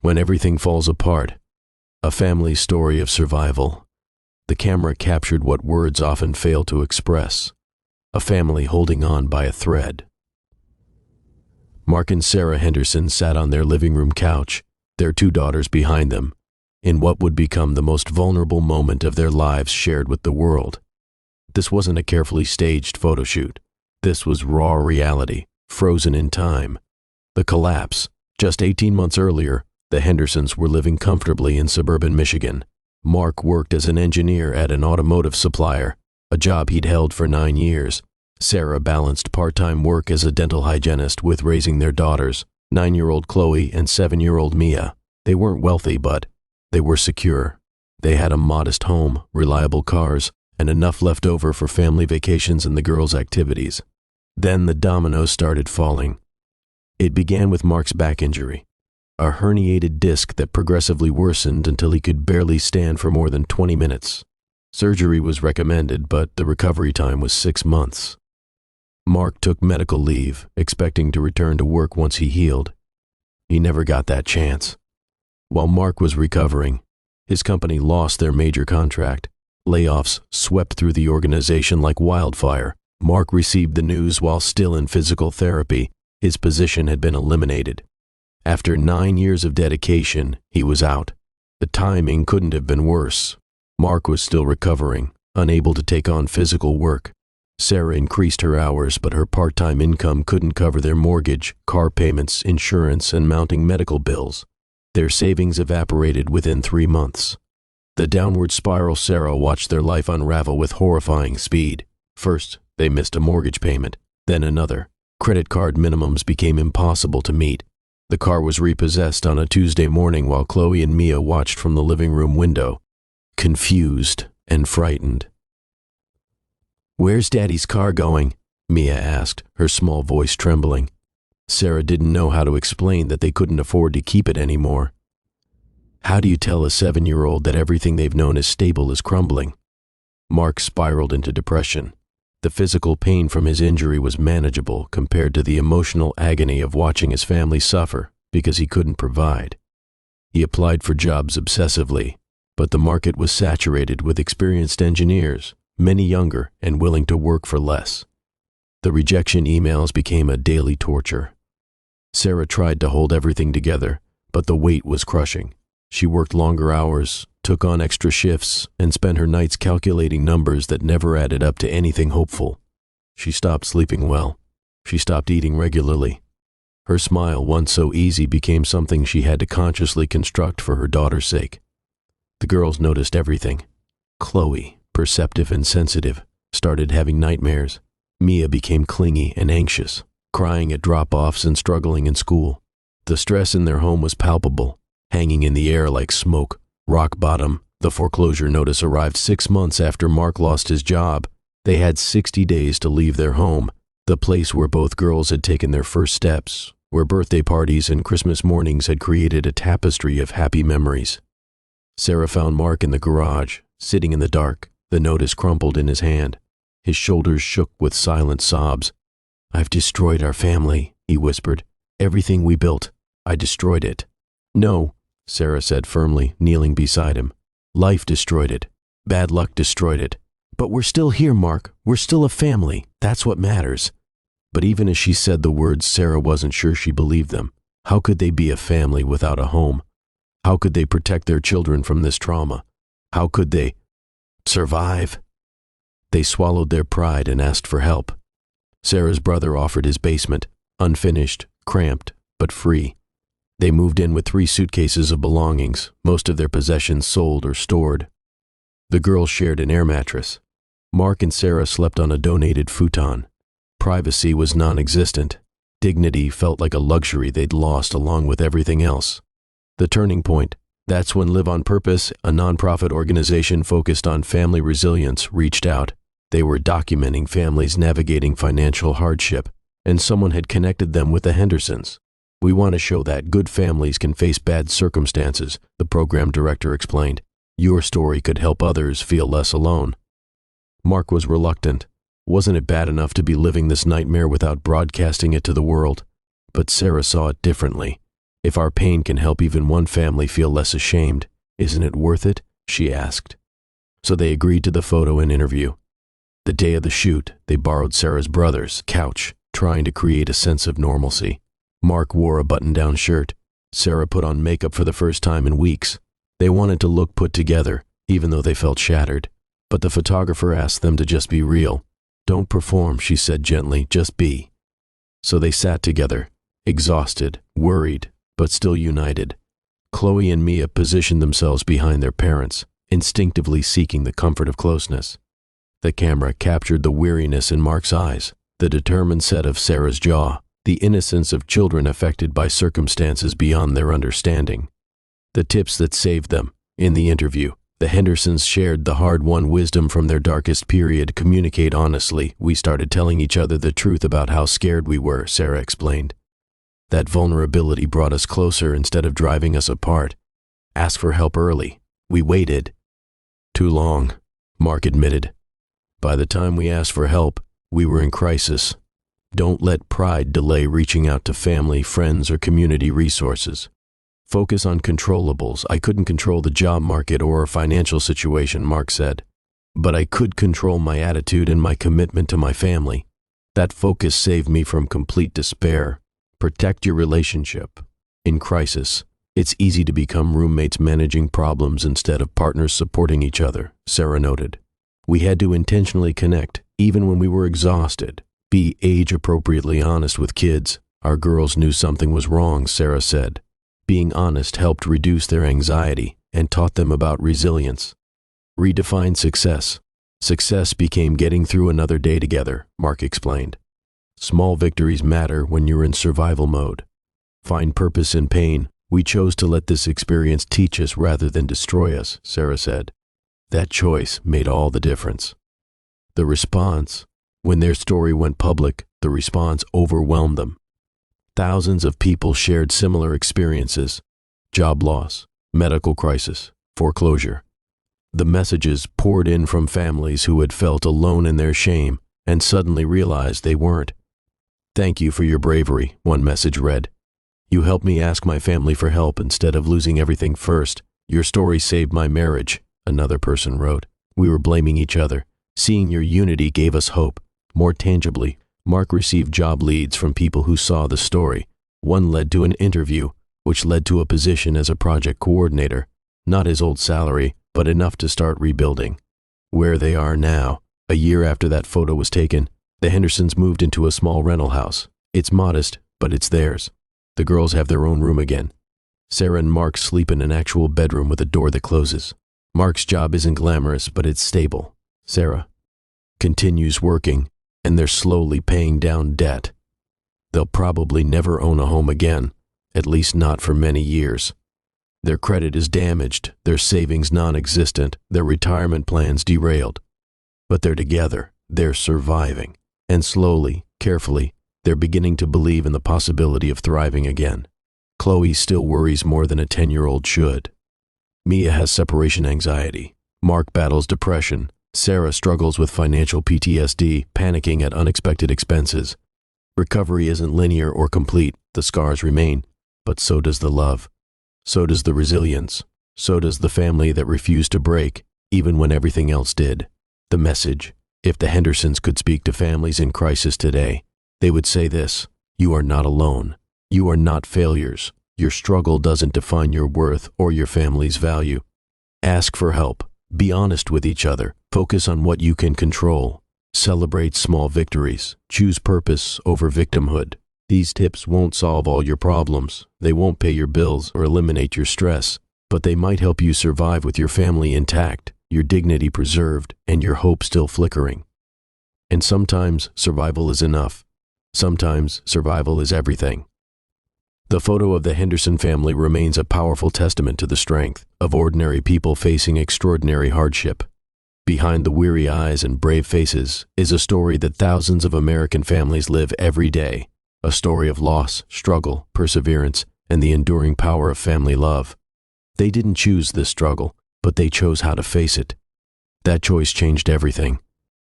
When everything falls apart, a family's story of survival. The camera captured what words often fail to express, a family holding on by a thread. Mark and Sarah Henderson sat on their living room couch, their 2 daughters behind them, in what would become the most vulnerable moment of their lives shared with the world. This wasn't a carefully staged photo shoot. This was raw reality, frozen in time. The collapse. Just 18 months earlier, the Hendersons were living comfortably in suburban Michigan. Mark worked as an engineer at an automotive supplier, a job he'd held for 9 years. Sarah balanced part-time work as a dental hygienist with raising their daughters, 9-year-old Chloe and 7-year-old Mia. They weren't wealthy, but they were secure. They had a modest home, reliable cars, and enough left over for family vacations and the girls' activities. Then the dominoes started falling. It began with Mark's back injury, a herniated disc that progressively worsened until he could barely stand for more than 20 minutes. Surgery was recommended, but the recovery time was 6 months. Mark took medical leave, expecting to return to work once he healed. He never got that chance. While Mark was recovering, his company lost their major contract. Layoffs swept through the organization like wildfire. Mark received the news while still in physical therapy. His position had been eliminated. After 9 years of dedication, he was out. The timing couldn't have been worse. Mark was still recovering, unable to take on physical work. Sarah increased her hours, but her part-time income couldn't cover their mortgage, car payments, insurance, and mounting medical bills. Their savings evaporated within 3 months. The downward spiral Sarah watched their life unravel with horrifying speed. First, they missed a mortgage payment, then another. Credit card minimums became impossible to meet. The car was repossessed on a Tuesday morning while Chloe and Mia watched from the living room window, confused and frightened. "Where's Daddy's car going?" Mia asked, her small voice trembling. Sarah didn't know how to explain that they couldn't afford to keep it anymore. How do you tell a 7-year-old that everything they've known as stable is crumbling? Mark spiraled into depression. The physical pain from his injury was manageable compared to the emotional agony of watching his family suffer because he couldn't provide. He applied for jobs obsessively, but the market was saturated with experienced engineers, many younger and willing to work for less. The rejection emails became a daily torture. Sarah tried to hold everything together, but the weight was crushing. She worked longer hours, took on extra shifts, and spent her nights calculating numbers that never added up to anything hopeful. She stopped sleeping well. She stopped eating regularly. Her smile, once so easy, became something she had to consciously construct for her daughter's sake. The girls noticed everything. Chloe, perceptive and sensitive, started having nightmares. Mia became clingy and anxious, crying at drop-offs and struggling in school. The stress in their home was palpable, hanging in the air like smoke. Rock bottom. The foreclosure notice arrived 6 months after Mark lost his job. They had 60 days to leave their home, the place where both girls had taken their first steps, where birthday parties and Christmas mornings had created a tapestry of happy memories. Sarah found Mark in the garage, sitting in the dark, the notice crumpled in his hand. His shoulders shook with silent sobs. "I've destroyed our family," he whispered. "Everything we built. I destroyed it." "No," Sarah said firmly, kneeling beside him. "Life destroyed it. Bad luck destroyed it. But we're still here, Mark. We're still a family. That's what matters." But even as she said the words, Sarah wasn't sure she believed them. How could they be a family without a home? How could they protect their children from this trauma? How could they survive? They swallowed their pride and asked for help. Sarah's brother offered his basement, unfinished, cramped, but free. They moved in with 3 suitcases of belongings, most of their possessions sold or stored. The girls shared an air mattress. Mark and Sarah slept on a donated futon. Privacy was non-existent. Dignity felt like a luxury they'd lost along with everything else. The turning point. That's when Live on Purpose, a nonprofit organization focused on family resilience, reached out. They were documenting families navigating financial hardship, and someone had connected them with the Hendersons. "We want to show that good families can face bad circumstances," the program director explained. "Your story could help others feel less alone." Mark was reluctant. Wasn't it bad enough to be living this nightmare without broadcasting it to the world? But Sarah saw it differently. If our pain can help even one family feel less ashamed, isn't it worth it? She asked. So they agreed to the photo and interview. The day of the shoot, they borrowed Sarah's brother's couch, trying to create a sense of normalcy. Mark wore a button-down shirt. Sarah put on makeup for the first time in weeks. They wanted to look put together, even though they felt shattered. But the photographer asked them to just be real. Don't perform, she said gently, just be. So they sat together, exhausted, worried, but still united. Chloe and Mia positioned themselves behind their parents, instinctively seeking the comfort of closeness. The camera captured the weariness in Mark's eyes, the determined set of Sarah's jaw, the innocence of children affected by circumstances beyond their understanding. The tips that saved them. In the interview, the Hendersons shared the hard-won wisdom from their darkest period. Communicate honestly. We started telling each other the truth about how scared we were, Sarah explained. That vulnerability brought us closer instead of driving us apart. Ask for help early. We waited. Too long, Mark admitted. By the time we asked for help, we were in crisis. Don't let pride delay reaching out to family, friends, or community resources. Focus on controllables. I couldn't control the job market or our financial situation, Mark said. But I could control my attitude and my commitment to my family. That focus saved me from complete despair. Protect your relationship. In crisis, it's easy to become roommates managing problems instead of partners supporting each other, Sarah noted. We had to intentionally connect, even when we were exhausted. Be age-appropriately honest with kids. Our girls knew something was wrong, Sarah said. Being honest helped reduce their anxiety and taught them about resilience. Redefine success. Success became getting through another day together, Mark explained. Small victories matter when you're in survival mode. Find purpose in pain. We chose to let this experience teach us rather than destroy us, Sarah said. That choice made all the difference. The response. When their story went public, the response overwhelmed them. Thousands of people shared similar experiences: job loss, medical crisis, foreclosure. The messages poured in from families who had felt alone in their shame and suddenly realized they weren't. Thank you for your bravery, one message read. You helped me ask my family for help instead of losing everything first. Your story saved my marriage, another person wrote. We were blaming each other. Seeing your unity gave us hope. More tangibly, Mark received job leads from people who saw the story. One led to an interview, which led to a position as a project coordinator. Not his old salary, but enough to start rebuilding. Where they are now, a year after that photo was taken, the Hendersons moved into a small rental house. It's modest, but it's theirs. The girls have their own room again. Sarah and Mark sleep in an actual bedroom with a door that closes. Mark's job isn't glamorous, but it's stable. Sarah continues working, and they're slowly paying down debt. They'll probably never own a home again, at least not for many years. Their credit is damaged, their savings non-existent, their retirement plans derailed. But they're together, they're surviving, and slowly, carefully, they're beginning to believe in the possibility of thriving again. Chloe still worries more than a 10-year-old should. Mia has separation anxiety. Mark battles depression. Sarah struggles with financial PTSD, panicking at unexpected expenses. Recovery isn't linear or complete. The scars remain, but so does the love. So does the resilience. So does the family that refused to break, even when everything else did. The message: if the Hendersons could speak to families in crisis today, they would say this: you are not alone. You are not failures. Your struggle doesn't define your worth or your family's value. Ask for help. Be honest with each other. Focus on what you can control. Celebrate small victories. Choose purpose over victimhood. These tips won't solve all your problems. They won't pay your bills or eliminate your stress, but they might help you survive with your family intact, your dignity preserved, and your hope still flickering. And sometimes survival is enough. Sometimes survival is everything. The photo of the Henderson family remains a powerful testament to the strength of ordinary people facing extraordinary hardship. Behind the weary eyes and brave faces is a story that thousands of American families live every day, a story of loss, struggle, perseverance, and the enduring power of family love. They didn't choose this struggle, but they chose how to face it. That choice changed everything.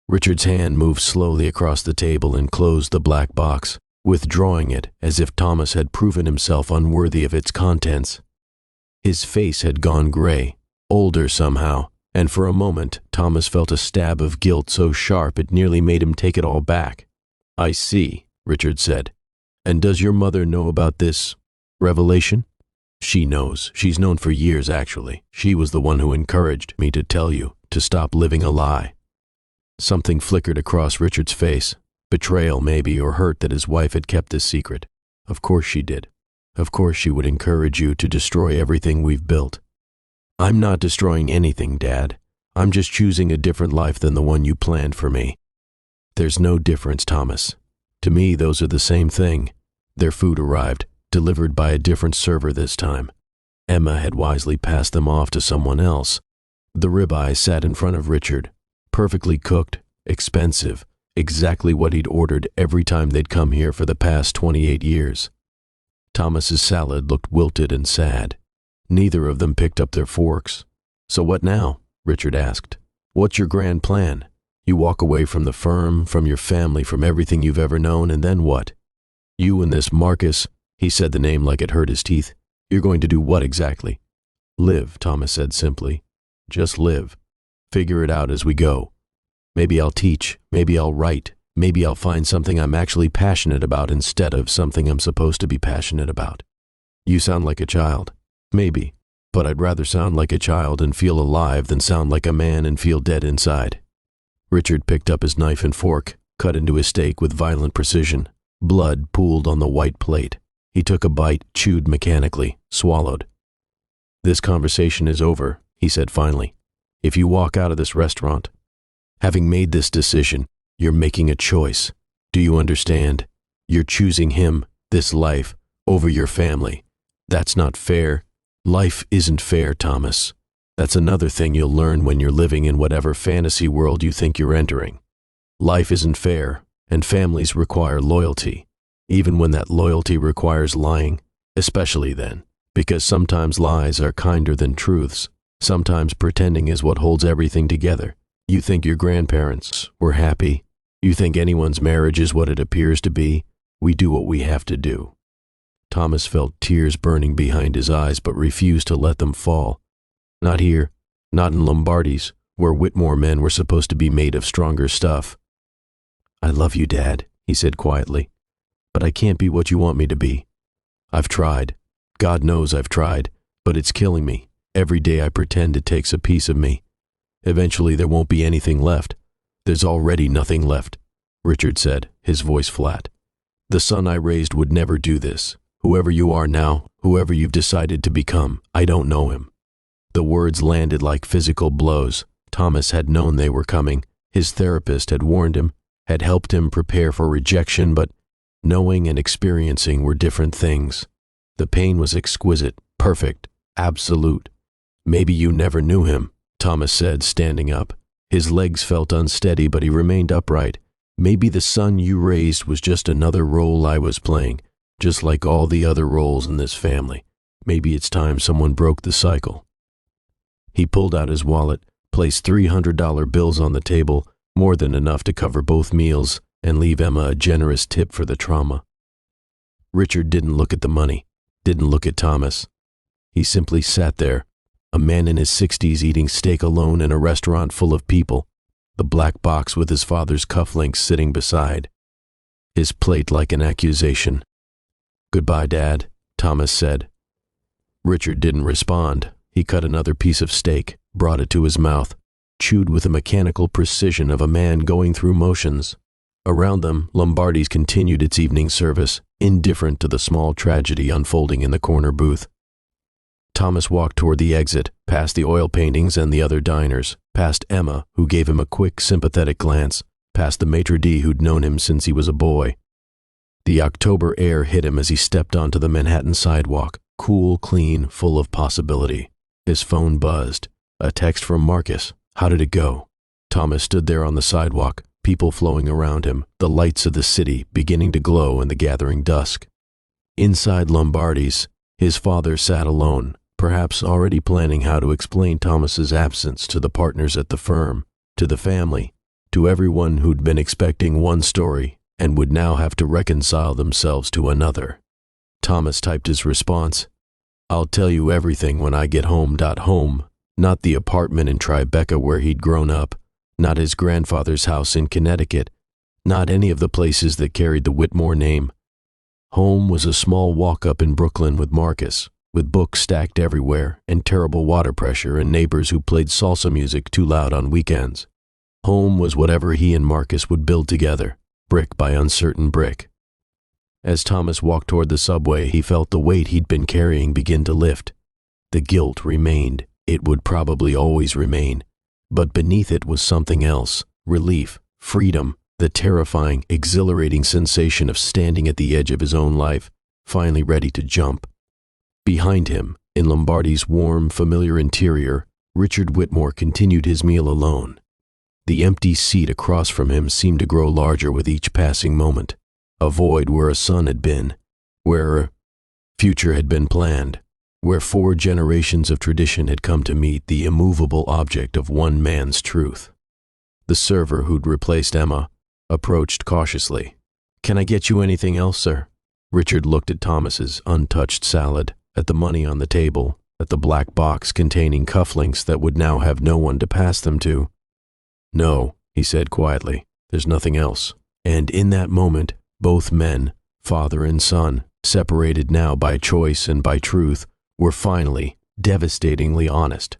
Richard's hand moved slowly across the table and closed the black box. withdrawing it as if Thomas had proven himself unworthy of its contents. His face had gone gray, older somehow, and for a moment Thomas felt a stab of guilt so sharp it nearly made him take it all back. "I see," Richard said. "And does your mother know about this revelation?" "She knows. She's known for years, actually. She was the one who encouraged me to tell you, to stop living a lie." Something flickered across Richard's face. Betrayal, maybe, or hurt that his wife had kept this secret. Of course she did. Of course she would encourage you to destroy everything we've built. "I'm not destroying anything, Dad. I'm just choosing a different life than the one you planned for me." "There's no difference, Thomas. To me, those are the same thing." Their food arrived, delivered by a different server this time. Emma had wisely passed them off to someone else. The ribeye sat in front of Richard, perfectly cooked, expensive, exactly what he'd ordered every time they'd come here for the past 28 years. Thomas's salad looked wilted and sad. Neither of them picked up their forks. "So what now?" Richard asked. "What's your grand plan? You walk away from the firm, from your family, from everything you've ever known, and then what? You and this Marcus," he said the name like it hurt his teeth, "you're going to do what exactly?" "Live," Thomas said simply. "Just live. Figure it out as we go. Maybe I'll teach, maybe I'll write, maybe I'll find something I'm actually passionate about instead of something I'm supposed to be passionate about." "You sound like a child." "Maybe, but I'd rather sound like a child and feel alive than sound like a man and feel dead inside." Richard picked up his knife and fork, cut into his steak with violent precision. Blood pooled on the white plate. He took a bite, chewed mechanically, swallowed. "This conversation is over," he said finally. "If you walk out of this restaurant, having made this decision, you're making a choice. Do you understand? You're choosing him, this life, over your family. That's not fair. Life isn't fair, Thomas. That's another thing you'll learn when you're living in whatever fantasy world you think you're entering. Life isn't fair, and families require loyalty, even when that loyalty requires lying, especially then, because sometimes lies are kinder than truths. Sometimes pretending is what holds everything together. You think your grandparents were happy. You think anyone's marriage is what it appears to be. We do what we have to do." Thomas felt tears burning behind his eyes but refused to let them fall. Not here, not in Lombardi's, where Whitmore men were supposed to be made of stronger stuff. "I love you, Dad," he said quietly, "but I can't be what you want me to be. I've tried. God knows I've tried, but it's killing me. Every day I pretend it takes a piece of me. Eventually there won't be anything left. There's already nothing left," Richard said, his voice flat. "The son I raised would never do this. Whoever you are now, whoever you've decided to become, I don't know him." The words landed like physical blows. Thomas had known they were coming. His therapist had warned him, had helped him prepare for rejection, but knowing and experiencing were different things. The pain was exquisite, perfect, absolute. "Maybe you never knew him," Thomas said, standing up. His legs felt unsteady, but he remained upright. "Maybe the son you raised was just another role I was playing, just like all the other roles in this family. Maybe it's time someone broke the cycle." He pulled out his wallet, placed $300 bills on the table, more than enough to cover both meals and leave Emma a generous tip for the trauma. Richard didn't look at the money, didn't look at Thomas. He simply sat there, a man in his 60s eating steak alone in a restaurant full of people, the black box with his father's cufflinks sitting beside, his plate like an accusation. "Goodbye, Dad," Thomas said. Richard didn't respond. He cut another piece of steak, brought it to his mouth, chewed with the mechanical precision of a man going through motions. Around them, Lombardi's continued its evening service, indifferent to the small tragedy unfolding in the corner booth. Thomas walked toward the exit, past the oil paintings and the other diners, past Emma, who gave him a quick, sympathetic glance, past the maitre d' who'd known him since he was a boy. The October air hit him as he stepped onto the Manhattan sidewalk, cool, clean, full of possibility. His phone buzzed. A text from Marcus. How did it go? Thomas stood there on the sidewalk, people flowing around him, the lights of the city beginning to glow in the gathering dusk. Inside Lombardi's, his father sat alone, perhaps already planning how to explain Thomas's absence to the partners at the firm, to the family, to everyone who'd been expecting one story and would now have to reconcile themselves to another. Thomas typed his response. "I'll tell you everything when I get home." Home, not the apartment in Tribeca where he'd grown up, not his grandfather's house in Connecticut, not any of the places that carried the Whitmore name. Home was a small walk-up in Brooklyn with Marcus, with books stacked everywhere and terrible water pressure and neighbors who played salsa music too loud on weekends. Home was whatever he and Marcus would build together, brick by uncertain brick. As Thomas walked toward the subway, he felt the weight he'd been carrying begin to lift. The guilt remained. It would probably always remain. But beneath it was something else: relief, freedom, the terrifying, exhilarating sensation of standing at the edge of his own life, finally ready to jump. Behind him, in Lombardi's warm, familiar interior, Richard Whitmore continued his meal alone. The empty seat across from him seemed to grow larger with each passing moment, a void where a son had been, where a future had been planned, where 4 generations of tradition had come to meet the immovable object of one man's truth. The server who'd replaced Emma approached cautiously. "Can I get you anything else, sir?" Richard looked at Thomas's untouched salad, at the money on the table, at the black box containing cufflinks that would now have no one to pass them to. "No," he said quietly, "there's nothing else." And in that moment, both men, father and son, separated now by choice and by truth, were finally, devastatingly honest.